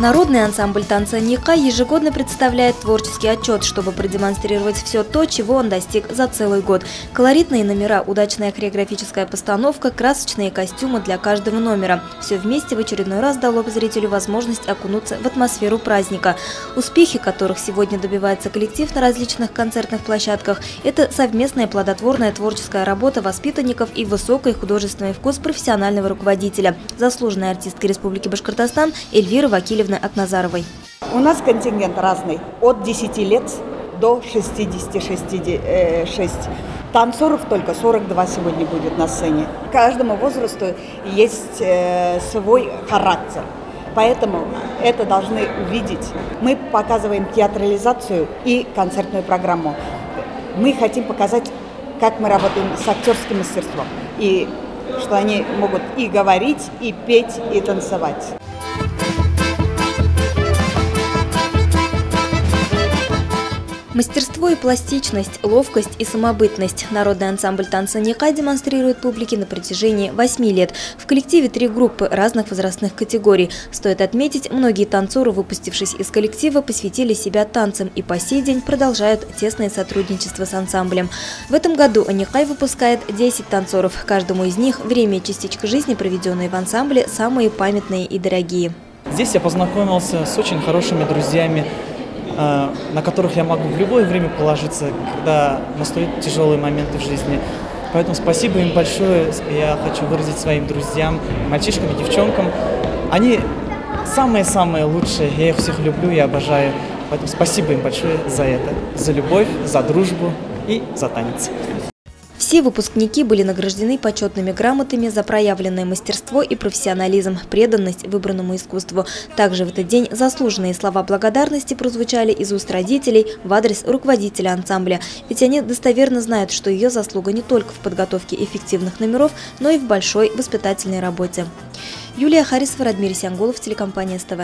Народный ансамбль танца «Никай» ежегодно представляет творческий отчет, чтобы продемонстрировать все то, чего он достиг за целый год. Колоритные номера, удачная хореографическая постановка, красочные костюмы для каждого номера. Все вместе в очередной раз дало зрителю возможность окунуться в атмосферу праздника. Успехи, которых сегодня добивается коллектив на различных концертных площадках, это совместная плодотворная творческая работа воспитанников и высокий художественный вкус профессионального руководителя, заслуженной артистки Республики Башкортостан Эльвиры Вакилевны Акназаровой. У нас контингент разный, от 10 лет до 66. Танцоров только 42 сегодня будет на сцене. Каждому возрасту есть свой характер, поэтому это должны увидеть. Мы показываем театрализацию и концертную программу. Мы хотим показать, как мы работаем с актерским мастерством, и что они могут и говорить, и петь, и танцевать. Мастерство и пластичность, ловкость и самобытность народный ансамбль танца «Никай» демонстрирует публике на протяжении 8 лет. В коллективе 3 группы разных возрастных категорий. Стоит отметить, многие танцоры, выпустившись из коллектива, посвятили себя танцам и по сей день продолжают тесное сотрудничество с ансамблем. В этом году «Никай» выпускает 10 танцоров. Каждому из них время и частичка жизни, проведенные в ансамбле, самые памятные и дорогие. Здесь я познакомился с очень хорошими друзьями, на которых я могу в любое время положиться, когда настают тяжелые моменты в жизни. Поэтому спасибо им большое. Я хочу выразить своим друзьям, мальчишкам и девчонкам. Они самые-самые лучшие. Я их всех люблю и обожаю. Поэтому спасибо им большое за это, за любовь, за дружбу и за танец. Все выпускники были награждены почетными грамотами за проявленное мастерство и профессионализм, преданность выбранному искусству. Также в этот день заслуженные слова благодарности прозвучали из уст родителей в адрес руководителя ансамбля. Ведь они достоверно знают, что ее заслуга не только в подготовке эффективных номеров, но и в большой воспитательной работе. Юлия Харисова, Радмир Сянголов, телекомпания СТВ.